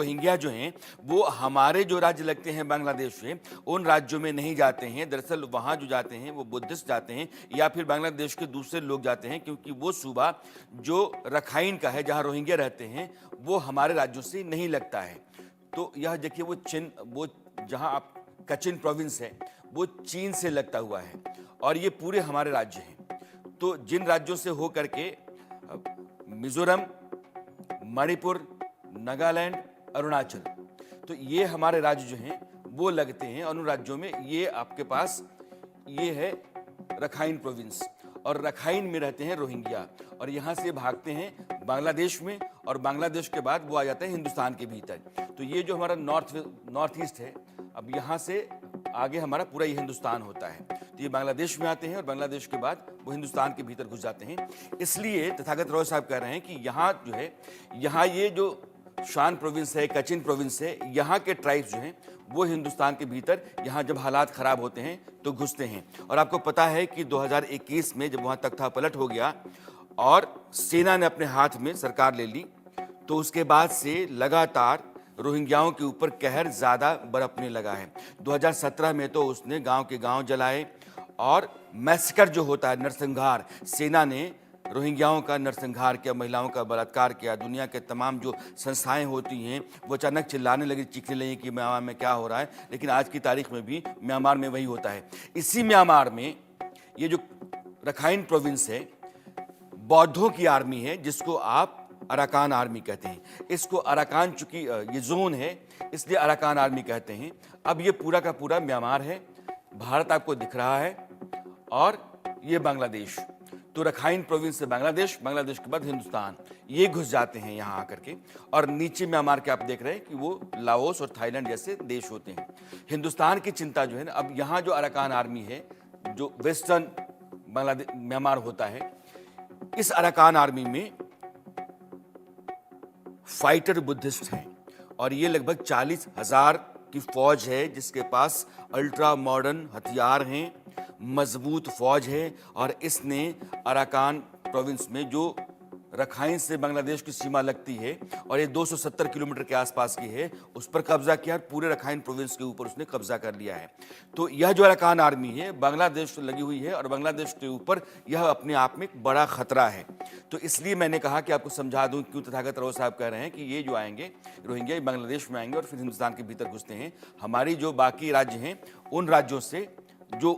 Rohingya जो हैं वो हमारे जो राज्य लगते हैं बांग्लादेश से, उन राज्यों में नहीं जाते हैं। दरअसल वहाँ जो जाते हैं वो बुद्धिस्ट जाते हैं या फिर बांग्लादेश के दूसरे लोग जाते हैं, क्योंकि वो सूबा जो रखाइन का है, जहाँ रोहिंग्या रहते हैं, वो हमारे राज्यों से नहीं लगता है। तो यह देखिए वो जहाँ आप कचिन प्रोविंस है, वो चीन से लगता हुआ है और ये पूरे हमारे राज्य हैं। तो जिन राज्यों से हो करके मिजोरम, मणिपुर, नागालैंड, अरुणाचल, तो ये हमारे राज्य जो हैं वो लगते हैं। और उन राज्यों में ये आपके पास ये है रखाइन प्रोविंस, और रखाइन में रहते हैं रोहिंग्या, और यहाँ से भागते हैं बांग्लादेश में, और बांग्लादेश के बाद वो आ जाते हैं हिंदुस्तान के भीतर। तो ये जो हमारा नॉर्थ ईस्ट है, अब यहाँ से आगे हमारा पूरा ये हिंदुस्तान होता है। तो ये बांग्लादेश में आते हैं और बांग्लादेश के बाद वो हिंदुस्तान के भीतर घुस जाते हैं। इसलिए तथागत रॉय साहब कह रहे हैं कि यहाँ जो है, यहाँ ये जो शान प्रोविंस है, कचिन प्रोविंस है, यहाँ के ट्राइब्स जो हैं वो हिंदुस्तान के भीतर यहाँ जब हालात ख़राब होते हैं तो घुसते हैं। और आपको पता है कि 2021 में जब वहाँ तख्ता पलट हो गया और सेना ने अपने हाथ में सरकार ले ली, तो उसके बाद से लगातार रोहिंग्याओं के ऊपर कहर ज़्यादा बरपने लगा है। 2017 में तो उसने गांव के गांव जलाए, और मैसेकर जो होता है, नरसंहार, सेना ने रोहिंग्याओं का नरसंहार किया, महिलाओं का बलात्कार किया। दुनिया के तमाम जो संस्थाएं होती हैं वो अचानक चिल्लाने लगी, चीखने लगी कि म्यांमार में क्या हो रहा है। लेकिन आज की तारीख में भी म्यांमार में वही होता है। इसी म्यांमार में ये जो रखाइन प्रोविंस है, बौद्धों की आर्मी है, जिसको आप अराकान आर्मी कहते हैं। इसको अराकान, चूंकि ये जोन है इसलिए अराकान आर्मी कहते हैं। अब ये पूरा का पूरा म्यांमार है, भारत आपको दिख रहा है, और ये बांग्लादेश। तो रखाइन प्रोविंस से बांग्लादेश, बांग्लादेश के बाद हिंदुस्तान, ये घुस जाते हैं यहाँ आकर के। और नीचे म्यांमार के आप देख रहे हैं कि वो लाओस और थाईलैंड जैसे देश होते हैं। हिंदुस्तान की चिंता जो है ना, अब यहाँ जो अराकान आर्मी है, जो वेस्टर्न बांग्लादेश म्यांमार होता है, इस अराकान आर्मी में फाइटर बुद्धिस्ट हैं, और ये लगभग 40,000 की फौज है, जिसके पास अल्ट्रा मॉडर्न हथियार हैं, मजबूत फौज है। और इसने अराकान प्रोविंस में, जो रखाइन से बांग्लादेश की सीमा लगती है और ये 270 किलोमीटर के आसपास की है, उस पर कब्जा किया, पूरे रखाइन प्रोविंस के ऊपर उसने कब्जा कर लिया है। तो यह जो अराकान आर्मी है बांग्लादेश से लगी हुई है, और बांग्लादेश के ऊपर यह अपने आप में एक बड़ा खतरा है। तो इसलिए मैंने कहा कि आपको समझा दूं क्यों तथागत रॉय साहब कह रहे हैं कि ये जो आएंगे रोहिंग्या, बांग्लादेश में आएंगे और फिर हिंदुस्तान के भीतर घुसते हैं। हमारी जो बाकी राज्य हैं, उन राज्यों से जो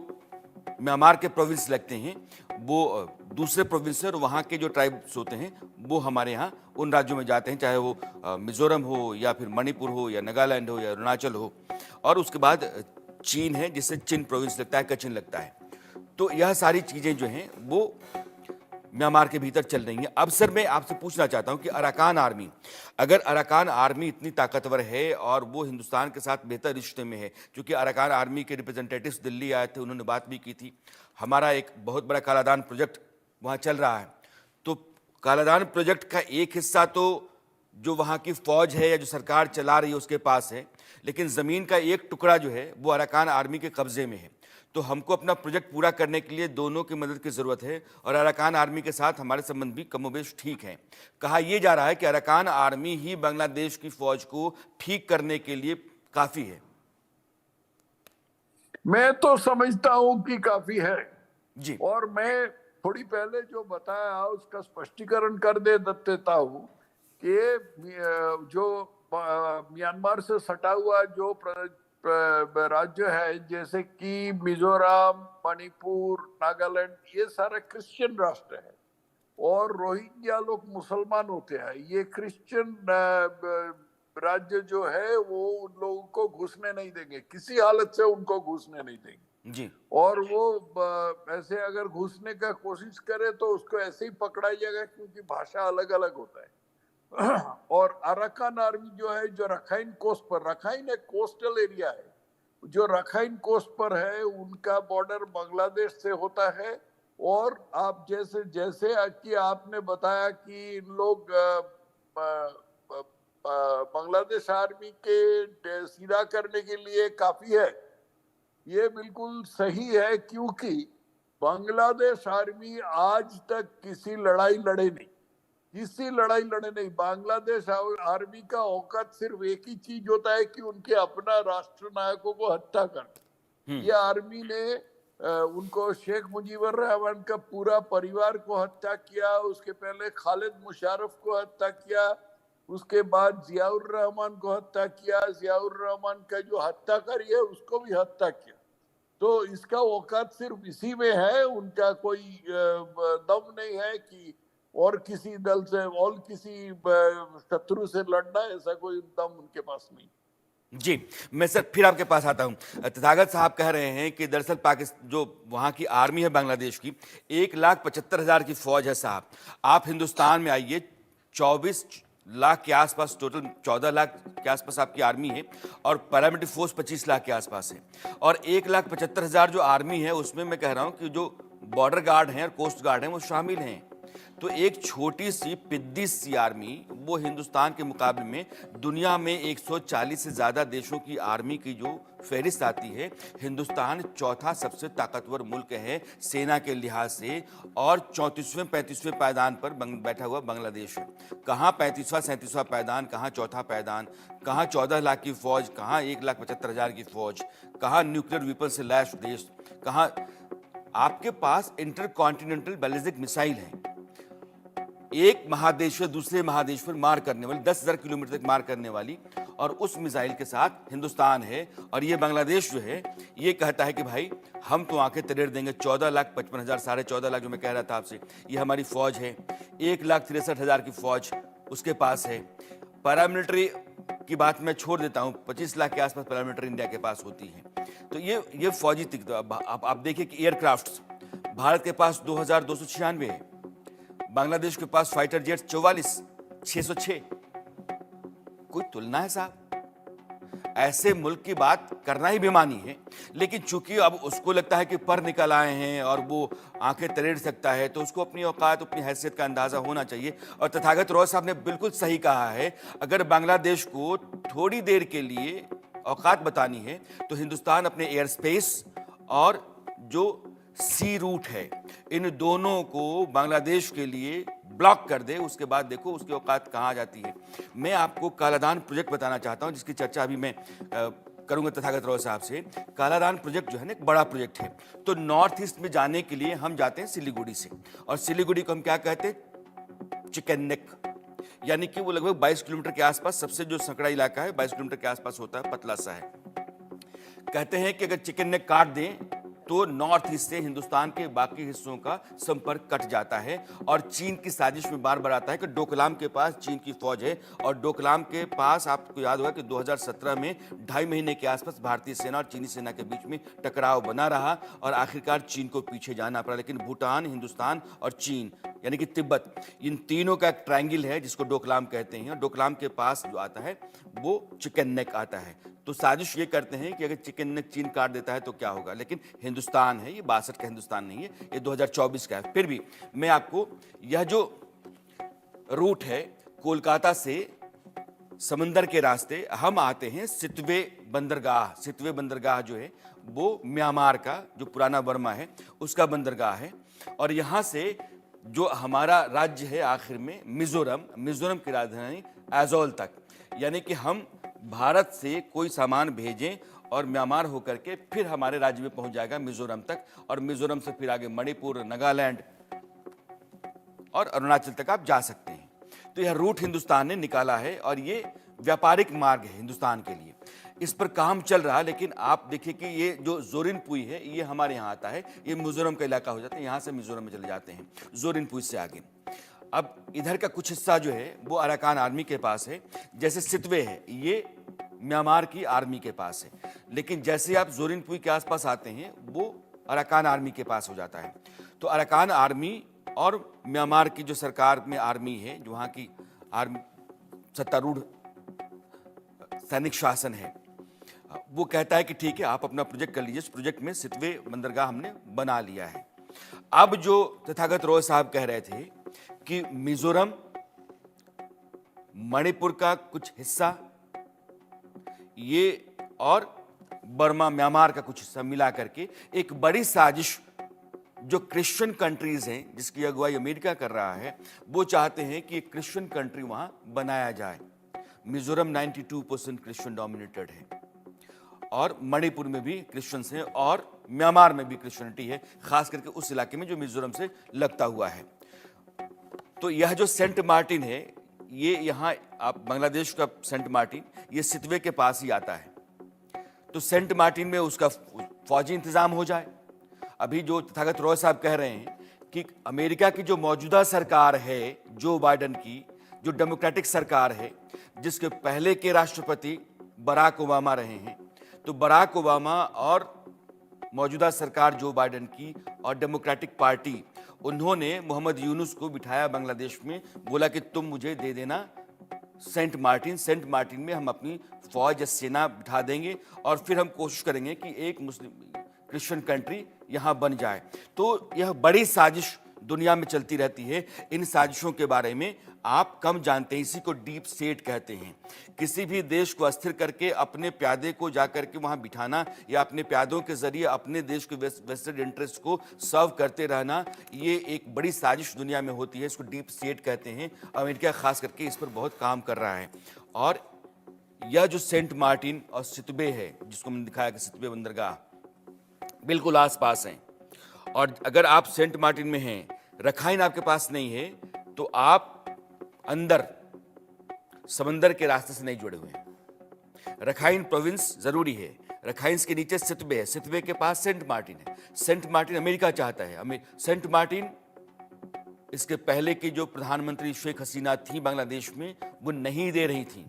म्यांमार के प्रोविंस लगते हैं, वो दूसरे प्रोविंस से, और वहाँ के जो ट्राइब्स होते हैं वो हमारे यहाँ उन राज्यों में जाते हैं, चाहे वो मिजोरम हो या फिर मणिपुर हो या नागालैंड हो या अरुणाचल हो। और उसके बाद चीन है, जिससे चिन प्रोविंस लगता है, कचिन लगता है। तो यह सारी चीज़ें जो हैं वो म्यांमार के भीतर चल रही हैं। अब सर मैं आपसे पूछना चाहता हूं कि अराकान आर्मी, अगर अराकान आर्मी इतनी ताकतवर है और वो हिंदुस्तान के साथ बेहतर रिश्ते में है, क्योंकि अराकान आर्मी के रिप्रेजेंटेटिव्स दिल्ली आए थे, उन्होंने बात भी की थी। हमारा एक बहुत बड़ा कालादान प्रोजेक्ट वहाँ चल रहा है। तो कालादान प्रोजेक्ट का एक हिस्सा तो जो वहाँ की फौज है या जो सरकार चला रही है उसके पास है, लेकिन ज़मीन का एक टुकड़ा जो है वो अराकान आर्मी के कब्जे में है। तो हमको अपना प्रोजेक्ट पूरा करने के लिए दोनों की मदद की ज़रूरत है, और अराकान आर्मी के साथ हमारे संबंध भी कमोबेश ठीक हैं। कहा यह जा रहा है कि अराकान आर्मी ही बांग्लादेश की फौज को ठीक करने के लिए काफ़ी है। मैं तो समझता हूं कि काफी है जी। और मैं थोड़ी पहले जो बताया उसका स्पष्टीकरण कर देता हूं कि जो म्यांमार से सटा हुआ जो राज्य है, जैसे कि मिजोरम, मणिपुर, नागालैंड, ये सारे क्रिश्चियन राष्ट्र है, और रोहिंग्या लोग मुसलमान होते हैं। ये क्रिश्चियन राज्य जो है वो उन लोगों को घुसने नहीं देंगे, किसी हालत से उनको घुसने नहीं देंगे जी। और वो ऐसे अगर घुसने का कोशिश करे तो उसको ऐसे ही पकड़ा जाएगा, क्योंकि भाषा अलग अलग होता है। और अराकान आर्मी जो है, जो रखाइन कोस्ट पर, रखाइन एक कोस्टल एरिया है, जो रखाइन कोस्ट पर है उनका बॉर्डर बांग्लादेश से होता है। और आप जैसे जैसे कि आपने बताया कि इन लोग बांग्लादेश आर्मी के सीधा करने के लिए काफी है, ये बिल्कुल सही है, क्योंकि बांग्लादेश आर्मी आज तक किसी लड़ाई लड़े नहीं। किसी लड़ाई लड़े नहीं। बांग्लादेश आर्मी का औकात सिर्फ एक ही चीज होता है कि उनके अपना राष्ट्र नायकों को हत्या करना। ये आर्मी ने उनको शेख मुजीबुर रहमान का पूरा परिवार को हत्या किया, उसके पहले खालिद मुशर्रफ को हत्या किया, उसके बाद जियाउर रहमान को हत्या किया, जियाउर रहमान का जो हत्याकारी है उसको भी हत्या किया। तो इसका औकात सिर्फ इसी में है, उनका कोई दम नहीं है कि और किसी दल से और किसी शत्रु से लड़ना, ऐसा कोई दम उनके पास नहीं। जी, मैं सर फिर आपके पास आता हूं। तथागत साहब कह रहे हैं कि दरअसल पाकिस्तान जो वहां की आर्मी है बांग्लादेश की 1,75,000 की फौज है साहब। आप हिंदुस्तान में आइए, 24 लाख के आसपास टोटल, 14 लाख के आसपास आपकी आर्मी है और पैरामिलिट्री फोर्स 25 लाख के आसपास है। और 1,75,000 जो आर्मी है उसमें मैं कह रहा हूं कि जो बॉर्डर गार्ड हैं और कोस्ट गार्ड हैं वो शामिल हैं। तो एक छोटी सी पिद्दी सी आर्मी वो हिंदुस्तान के मुकाबले में दुनिया में 140 से ज़्यादा देशों की आर्मी की जो फहरिस्त आती है, हिंदुस्तान चौथा सबसे ताकतवर मुल्क है सेना के लिहाज से और 34वें 35वें पायदान पर बैठा हुआ बांग्लादेश है। कहाँ 35वां 37वां पायदान, कहाँ चौथा पायदान, कहाँ 14 लाख की फौज, कहाँ 1,75,000 की फौज, कहाँ न्यूक्लियर वेपन से लैस देश, कहाँ आपके पास इंटर कॉन्टिनेंटल बैलिस्टिक मिसाइल है, एक महादेश से दूसरे महादेश पर मार करने वाली, 10,000 किलोमीटर तक मार करने वाली, और उस मिसाइल के साथ हिंदुस्तान है। और ये बांग्लादेश जो है ये कहता है कि भाई हम तो आंखें तरेड़ देंगे। 14,55,000, 14.5 लाख जो मैं कह रहा था आपसे, ये हमारी फौज है। 1,63,000 की फौज उसके पास है। पैरामिलिट्री की बात मैं छोड़ देता हूँ, 25 लाख के आसपास पैरामिलिट्री इंडिया के पास होती है। तो ये फौजी आप देखिए कि एयरक्राफ्ट भारत के पास 2,296 है, बांग्लादेश के पास फाइटर जेट 44,606। कोई तुलना है साहब? ऐसे मुल्क की बात करना ही बेमानी है। लेकिन चूंकि अब उसको लगता है कि पर निकल आए हैं और वो आंखें तरेड़ सकता है, तो उसको अपनी औकात, अपनी हैसियत का अंदाजा होना चाहिए। और तथागत रॉय साहब ने बिल्कुल सही कहा है, अगर बांग्लादेश को थोड़ी देर के लिए औकात बतानी है तो हिंदुस्तान अपने एयर स्पेस और जो सी रूट है, इन दोनों को बांग्लादेश के लिए ब्लॉक कर दे, उसके बाद देखो उसकी औकात कहाँ आ जाती है। मैं आपको कालादान प्रोजेक्ट बताना चाहता हूं, जिसकी चर्चा अभी मैं करूंगा तथागत रॉय साहब से। कालादान प्रोजेक्ट जो है ना, एक बड़ा प्रोजेक्ट है। तो नॉर्थ ईस्ट में जाने के लिए हम जाते हैं सिलीगुड़ी से, और सिलीगुड़ी को हम क्या कहते हैं? चिकन नेक, यानी कि वो लगभग 22 किलोमीटर के आसपास, सबसे जो संकड़ा इलाका है 22 किलोमीटर के आसपास होता है, पतला सा है। कहते हैं कि अगर चिकन नेक काट दें तो नॉर्थ ईस्ट से हिंदुस्तान के बाकी हिस्सों का संपर्क कट जाता है। और चीन की साजिश में बार बार आता है कि डोकलाम के पास चीन की फौज है, और डोकलाम के पास आपको याद होगा कि 2017 में 2.5 महीने के आसपास भारतीय सेना और चीनी सेना के बीच में टकराव बना रहा और आखिरकार चीन को पीछे जाना पड़ा। लेकिन भूटान, हिंदुस्तान और चीन यानी कि तिब्बत, इन तीनों का एक ट्रायंगल है जिसको डोकलाम कहते हैं। और डोकलाम के पास जो आता है वो चिकन नेक आता है। तो साजिश ये करते हैं कि अगर चिकन नेक चीन काट देता है तो क्या होगा। लेकिन हिंदुस्तान है, ये 62 का हिंदुस्तान नहीं है, ये 2024 का है। फिर भी मैं आपको यह जो रूट है, कोलकाता से समंदर के रास्ते हम आते हैं सितवे बंदरगाह। सितवे बंदरगाह जो है वो म्यांमार का जो पुराना बर्मा है उसका बंदरगाह है। और यहाँ से जो हमारा राज्य है आखिर में मिजोरम की राजधानी एजोल तक, यानी कि हम भारत से कोई सामान भेजें और म्यांमार होकर के फिर हमारे राज्य में पहुंच जाएगा मिजोरम तक, और मिजोरम से फिर आगे मणिपुर, नागालैंड और अरुणाचल तक आप जा सकते हैं। तो यह रूट हिंदुस्तान ने निकाला है और ये व्यापारिक मार्ग है हिंदुस्तान के लिए। इस पर काम चल रहा है। लेकिन आप देखिए कि ये जो जोरिनपुई है ये हमारे यहाँ आता है, ये मिजोरम का इलाका हो जाता है, यहाँ से मिजोरम में चले जाते हैं जोरिनपुई से आगे। अब इधर का कुछ हिस्सा जो है वो अराकान आर्मी के पास है, जैसे सितवे है ये म्यांमार की आर्मी के पास है। लेकिन जैसे आप जोरिनपुई के आसपास आते हैं वो अराकान आर्मी के पास हो जाता है। तो अराकान आर्मी और म्यांमार की जो सरकार में आर्मी है, जो वहाँ की आर्मी सत्तारूढ़ सैनिक शासन है, वो कहता है कि ठीक है आप अपना प्रोजेक्ट कर लीजिए। इस प्रोजेक्ट में सितवे बंदरगाह हमने बना लिया है। अब जो तथागत रॉय साहब कह रहे थे कि मिजोरम, मणिपुर का कुछ हिस्सा ये और बर्मा म्यांमार का कुछ हिस्सा मिला करके एक बड़ी साजिश जो क्रिश्चियन कंट्रीज हैं जिसकी अगुवाई अमेरिका कर रहा है, वो चाहते हैं कि एक क्रिश्चियन कंट्री वहां बनाया जाए। मिजोरम 92% क्रिश्चियन डोमिनेटेड है और मणिपुर में भी क्रिश्चियंस हैं और म्यांमार में भी क्रिश्चियनिटी है, खास करके उस इलाके में जो मिजोरम से लगता हुआ है। तो यह जो सेंट मार्टिन है, ये यहाँ आप बांग्लादेश का सेंट मार्टिन, ये सितवे के पास ही आता है। तो सेंट मार्टिन में उसका फौजी इंतजाम हो जाए। अभी जो तथागत रॉय साहब कह रहे हैं कि अमेरिका की जो मौजूदा सरकार है, जो बाइडेन की जो डेमोक्रेटिक सरकार है, जिसके पहले के राष्ट्रपति बराक ओबामा रहे हैं, तो बराक ओबामा और मौजूदा सरकार जो बाइडेन की और डेमोक्रेटिक पार्टी, उन्होंने मोहम्मद यूनुस को बिठाया बांग्लादेश में, बोला कि तुम मुझे दे देना सेंट मार्टिन में हम अपनी फौज या सेना बिठा देंगे और फिर हम कोशिश करेंगे कि एक मुस्लिम क्रिश्चियन कंट्री यहाँ बन जाए। तो यह बड़ी साजिश दुनिया में चलती रहती है। इन साजिशों के बारे में आप कम जानते हैं, इसी को डीप स्टेट कहते हैं। किसी भी देश को अस्थिर करके अपने प्यादे को जाकर के वहाँ बिठाना या अपने प्यादों के जरिए अपने देश के वेस्टेड इंटरेस्ट को सर्व करते रहना, ये एक बड़ी साजिश दुनिया में होती है। इसको डीप स्टेट कहते हैं। अमेरिका खास करके इस पर बहुत काम कर रहा है। और यह जो सेंट मार्टिन और सितबे है, जिसको मैंने दिखाया कि सितबे बंदरगाह बिल्कुल आसपास हैं, और अगर आप सेंट मार्टिन में हैं, रखाइन आपके पास नहीं है, तो आप अंदर समंदर के रास्ते से नहीं जुड़े हुए हैं। रखाइन प्रोविंस जरूरी है। रखाइन्स के नीचे सितबे है, सितबे के पास सेंट मार्टिन है। सेंट मार्टिन अमेरिका चाहता है। सेंट मार्टिन, इसके पहले की जो प्रधानमंत्री शेख हसीना थी बांग्लादेश में, वो नहीं दे रही थी।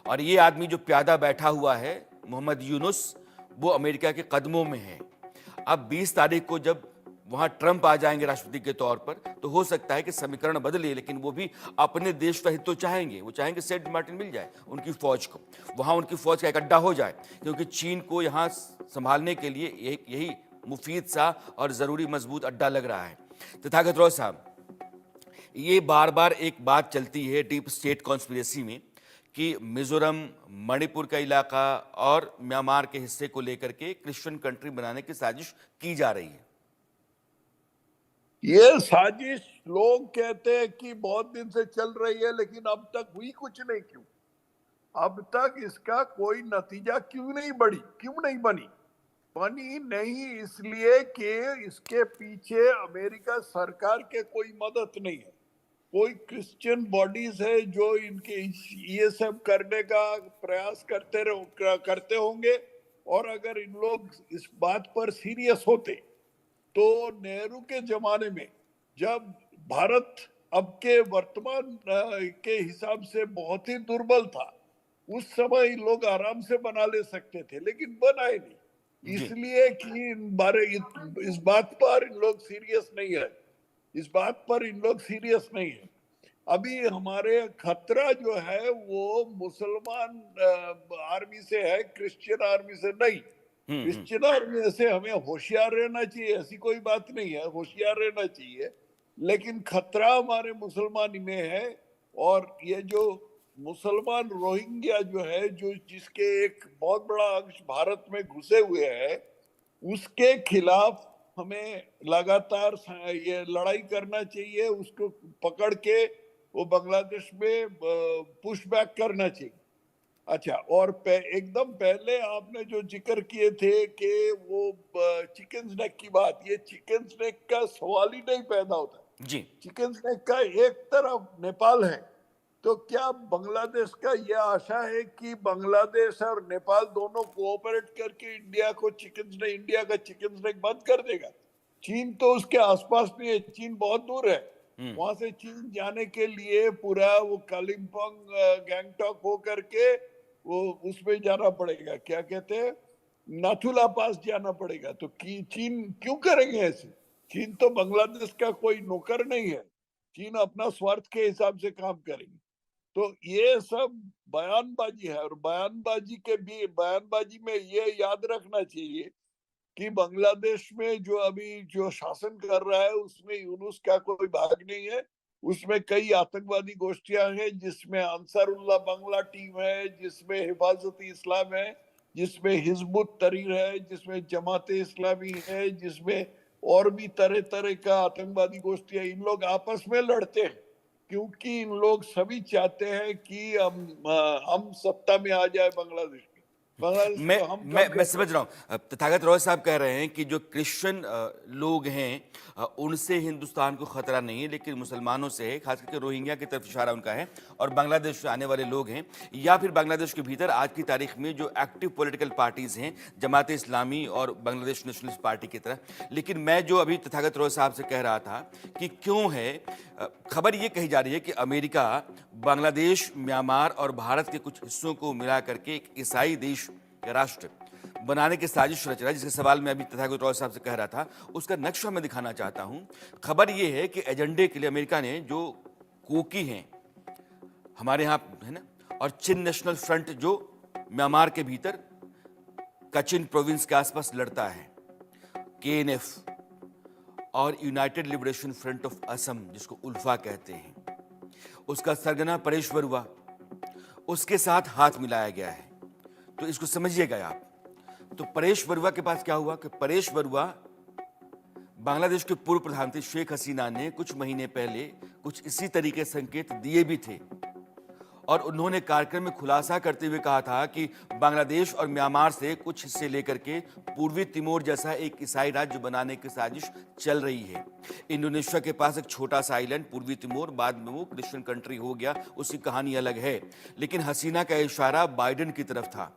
और ये आदमी जो प्यादा बैठा हुआ है, मोहम्मद यूनुस, वो अमेरिका के कदमों में है। अब 20 तारीख को जब वहां ट्रंप आ जाएंगे राष्ट्रपति के तौर पर, तो हो सकता है कि समीकरण बदले, लेकिन वो भी अपने देश का हित तो चाहेंगे। वो चाहेंगे सेंट मार्टिन मिल जाए उनकी फौज को, वहां उनकी फौज का एक अड्डा हो जाए, क्योंकि चीन को यहां संभालने के लिए यही मुफीद सा और जरूरी मजबूत अड्डा लग रहा है। तथागत रॉय साहब, ये बार बार एक बात चलती है डीप स्टेट कॉन्स्पिरेसी में कि मिजोरम, मणिपुर का इलाका और म्यांमार के हिस्से को लेकर के क्रिश्चियन कंट्री बनाने की साजिश की जा रही है। ये साजिश लोग कहते हैं कि बहुत दिन से चल रही है, लेकिन अब तक हुई कुछ नहीं। क्यों अब तक इसका कोई नतीजा क्यों नहीं बनी नहीं, इसलिए कि इसके पीछे अमेरिका सरकार के कोई मदद नहीं है। कोई क्रिश्चियन बॉडीज है जो इनके ये सब करने का प्रयास करते होंगे। और अगर इन लोग इस बात पर सीरियस होते, तो नेहरू के जमाने में जब भारत अब के वर्तमान के हिसाब से बहुत ही दुर्बल था, उस समय इन लोग आराम से बना ले सकते थे, लेकिन बनाए नहीं, इसलिए कि इस बात पर इन लोग सीरियस नहीं है। अभी हमारे खतरा जो है वो मुसलमान आर्मी से है, क्रिश्चियन आर्मी से नहीं। क्रिश्चियन आर्मी से हमें होशियार रहना चाहिए, ऐसी कोई बात नहीं है, होशियार रहना चाहिए, लेकिन खतरा हमारे मुसलमान में है। और ये जो मुसलमान रोहिंग्या जो है, जो जिसके एक बहुत बड़ा अंश भारत में घुसे हुए है, उसके खिलाफ हमें लगातार ये लड़ाई करना चाहिए। उसको पकड़ के वो बांग्लादेश में पुश बैक करना चाहिए। अच्छा, और एकदम पहले आपने जो जिक्र किए थे कि वो चिकन स्नैक की बात, ये चिकन स्नैक का सवाल ही नहीं पैदा होता जी। चिकन स्नैक का एक तरफ नेपाल है, तो क्या बांग्लादेश का यह आशा है कि बांग्लादेश और नेपाल दोनों कोऑपरेट करके इंडिया का चिकन स्नैक बंद कर देगा? चीन तो उसके आसपास नहीं है, चीन बहुत दूर है। वहां से चीन जाने के लिए पूरा वो कालिम्पोंग गैंगटॉक हो करके वो उसमें जाना पड़ेगा, क्या कहते हैं, नाथुला पास जाना पड़ेगा। तो चीन क्यों करेंगे ऐसे? चीन तो बांग्लादेश का कोई नौकर नहीं है, चीन अपना स्वार्थ के हिसाब से काम करेंगे। तो ये सब बयानबाजी है, और बयानबाजी में ये याद रखना चाहिए कि बांग्लादेश में जो शासन कर रहा है, उसमें यूनुस का कोई भाग नहीं है। उसमें कई आतंकवादी गोष्ठियां हैं, जिसमें अंसारुल्लाह बांग्ला टीम है, जिसमें हिफाजत इस्लाम है, जिसमें हिजबुत तहरीर है, जिसमें जमात इस्लामी है, जिसमें और भी तरह तरह का आतंकवादी गोष्ठियां, इन लोग आपस में लड़ते हैं क्योंकि इन लोग सभी चाहते हैं कि हम सत्ता में आ जाए बांग्लादेश में। बांग्लादेश मैं को हम मैं कंट्रोल समझ रहा हूँ। तथागत रॉय साहब कह रहे हैं कि जो क्रिश्चियन लोग हैं उनसे हिंदुस्तान को खतरा नहीं है, लेकिन मुसलमानों से है, खास करके रोहिंग्या की तरफ इशारा उनका है, और बांग्लादेश से आने वाले लोग हैं, या फिर बांग्लादेश के भीतर आज की तारीख में जो एक्टिव पॉलिटिकल पार्टीज हैं, जमात इस्लामी और बांग्लादेश नेशनलिस्ट पार्टी की तरह। लेकिन मैं जो अभी तथागत रॉय साहब से कह रहा था कि क्यों है, खबर ये कही जा रही है कि अमेरिका बांग्लादेश, म्यांमार और भारत के कुछ हिस्सों को मिला करके एक ईसाई देश या राष्ट्र बनाने की साजिश रच रहा है, जिसके सवाल में अभी तथागत रॉय साहब से कह रहा था, उसका नक्शा मैं दिखाना चाहता हूं। खबर यह है कि एजेंडे के लिए अमेरिका ने जो कोकी हैं हमारे यहां है ना, और चिन नेशनल फ्रंट जो म्यांमार के भीतर कचिन प्रोविंस के आसपास लड़ता है, केएनएफ, और United liberation front of Assam जिसको उल्फा कहते हैं, उसका सरगना परेश बरुआ, उसके साथ हाथ मिलाया गया है। तो इसको समझिएगा आप। तो परेश बरुआ के पास क्या हुआ कि परेश बरुआ बांग्लादेश के पूर्व प्रधानमंत्री शेख हसीना ने कुछ महीने पहले कुछ इसी तरीके संकेत दिए भी थे, और उन्होंने कार्यक्रम में खुलासा करते हुए कहा था कि बांग्लादेश और म्यांमार से कुछ हिस्से लेकर के पूर्वी तिमोर जैसा एक ईसाई राज्य बनाने की साजिश चल रही है। इंडोनेशिया के पास एक छोटा सा आइलैंड पूर्वी तिमोर, बाद में वो क्रिश्चियन कंट्री हो गया, उसकी कहानी अलग है। लेकिन हसीना का इशारा बाइडेन की तरफ था।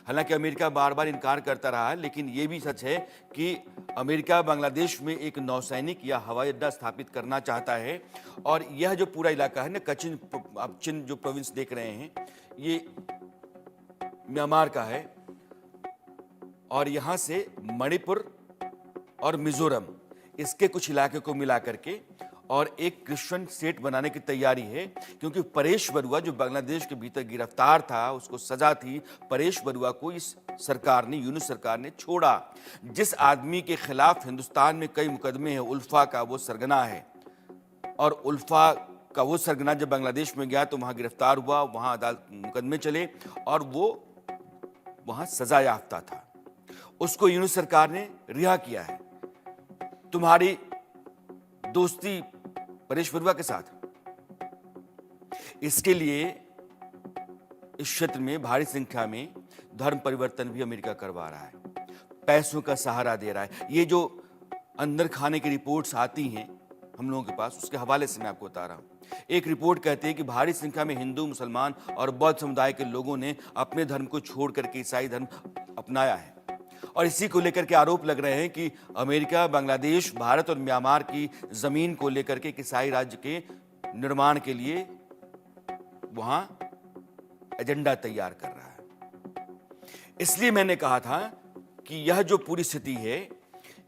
हालांकि अमेरिका बार बार इनकार करता रहा, लेकिन यह भी सच है कि अमेरिका बांग्लादेश में एक नौसैनिक या हवाई अड्डा स्थापित करना चाहता है। और यह जो पूरा इलाका है ना, कचिन, आप चिन जो प्रोविंस देख रहे हैं, ये म्यांमार का है, और यहां से मणिपुर और मिजोरम, इसके कुछ इलाके को मिला करके और एक क्रिश्चियन स्टेट बनाने की तैयारी है। क्योंकि परेश बरुआ जो बांग्लादेश के भीतर गिरफ्तार था, उसको सजा थी, परेश बरुआ को इस सरकार ने, यूनुस सरकार ने छोड़ा। जिस आदमी के खिलाफ हिंदुस्तान में कई मुकदमे हैं, उल्फा का वो सरगना है, और उल्फा का वो सरगना जब बांग्लादेश में गया तो वहां गिरफ्तार हुआ, वहां अदालत मुकदमे चले, और वो वहां सजा याफ्ता था। उसको यूनुस सरकार ने रिहा किया है। तुम्हारी दोस्ती परेश बरुआ के साथ, इसके लिए इस क्षेत्र में भारी संख्या में धर्म परिवर्तन भी अमेरिका करवा रहा है, पैसों का सहारा दे रहा है। ये जो अंदर खाने की रिपोर्ट्स आती हैं हम लोगों के पास, उसके हवाले से मैं आपको बता रहा हूं। एक रिपोर्ट कहती है कि भारी संख्या में हिंदू, मुसलमान और बौद्ध समुदाय के लोगों ने अपने धर्म को छोड़ करके ईसाई धर्म अपनाया है, और इसी को लेकर के आरोप लग रहे हैं कि अमेरिका बांग्लादेश, भारत और म्यांमार की जमीन को लेकर के ईसाई राज्य के निर्माण के लिए वहां एजेंडा तैयार कर रहा है। इसलिए मैंने कहा था कि यह जो पूरी स्थिति है,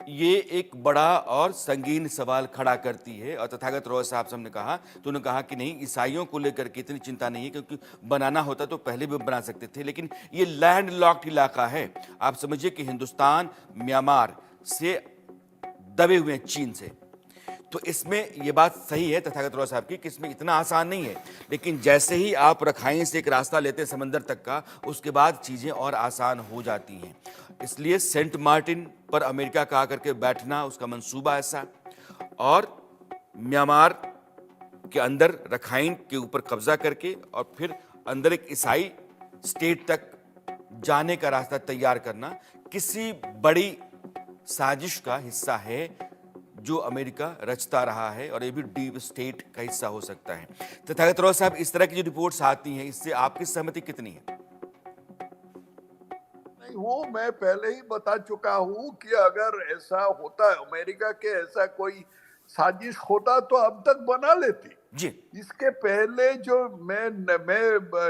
ये एक बड़ा और संगीन सवाल खड़ा करती है। और तथागत रॉय साहब से हमने कहा तो उन्होंने कहा कि नहीं, ईसाइयों को लेकर के इतनी चिंता नहीं है, क्योंकि बनाना होता तो पहले भी बना सकते थे, लेकिन ये लैंड लॉक्ड इलाका है। आप समझिए कि हिंदुस्तान म्यांमार से दबे हुए हैं चीन से। तो इसमें यह बात सही है तथागत रॉय साहब की कि इसमें इतना आसान नहीं है, लेकिन जैसे ही आप रखाइन से एक रास्ता लेते हैं समंदर तक का, उसके बाद चीजें और आसान हो जाती हैं। इसलिए सेंट मार्टिन पर अमेरिका का आकर के बैठना, उसका मंसूबा ऐसा, और म्यांमार के अंदर रखाइन के ऊपर कब्जा करके और फिर अंदर एक ईसाई स्टेट तक जाने का रास्ता तैयार करना किसी बड़ी साजिश का हिस्सा है जो अमेरिका रचता रहा है, और ये भी डीप स्टेट का हिस्सा हो सकता है। तथागत रॉय साहब, इस तरह की जो रिपोर्ट्स आती हैं, इससे आपकी सहमति कितनी है? नहीं, वो मैं पहले ही बता चुका हूं कि अगर ऐसा होता, अमेरिका के ऐसा कोई साजिश होता तो अब तक बना लेती जी। इसके पहले जो मैं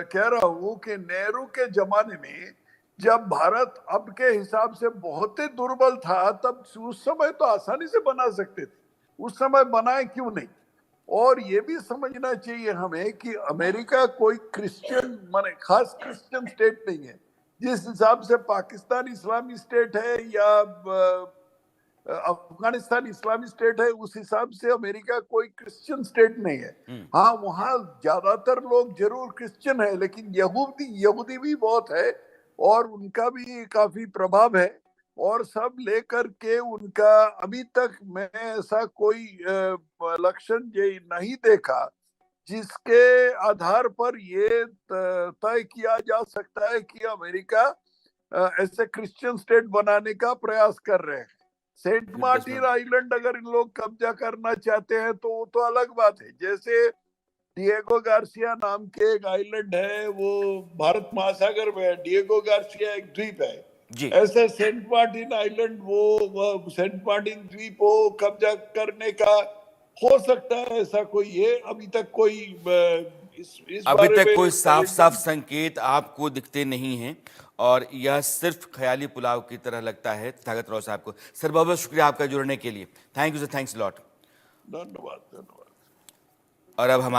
कह रहा हूं कि नेहरू के जमाने में जब भारत अब के हिसाब से बहुत ही दुर्बल था, तब उस समय तो आसानी से बना सकते थे, उस समय बनाए क्यों नहीं। और ये भी समझना चाहिए हमें कि अमेरिका कोई क्रिश्चियन, माने खास क्रिश्चियन स्टेट नहीं है। जिस हिसाब से पाकिस्तान इस्लामी स्टेट है या अफगानिस्तान इस्लामी स्टेट है, उस हिसाब से अमेरिका कोई क्रिश्चियन स्टेट नहीं है। हाँ, वहाँ ज्यादातर लोग जरूर क्रिश्चियन है, लेकिन यहूदी भी बहुत है और उनका भी काफी प्रभाव है। और सब लेकर के उनका अभी तक मैं ऐसा कोई लक्षण ये नहीं देखा जिसके आधार पर ये तय किया जा सकता है कि अमेरिका ऐसे क्रिश्चियन स्टेट बनाने का प्रयास कर रहे हैं। सेंट मार्टिन आइलैंड अगर इन लोग कब्जा करना चाहते हैं तो वो तो अलग बात है। जैसे डिएगो गार्सिया नाम के एक आइलैंड है, वो भारत महासागर में है। डिएगो गार्सिया एक द्वीप है जी। ऐसे सेंट मार्टिन आइलैंड, वो सेंट मार्टिन द्वीप को कब्जा करने का हो सकता है ऐसा कोई, ये अभी तक कोई इस अभी बारे तक में कोई साफ साफ एकदम संकेत आपको दिखते नहीं हैं और यह सिर्फ ख्याली पुलाव की तरह लगता है। तथागत राव साहब को सर बहुत बहुत शुक्रिया आपका जुड़ने के लिए। Thank you sir, thanks lot. धन्यवाद धन्यवाद। और अब हमारे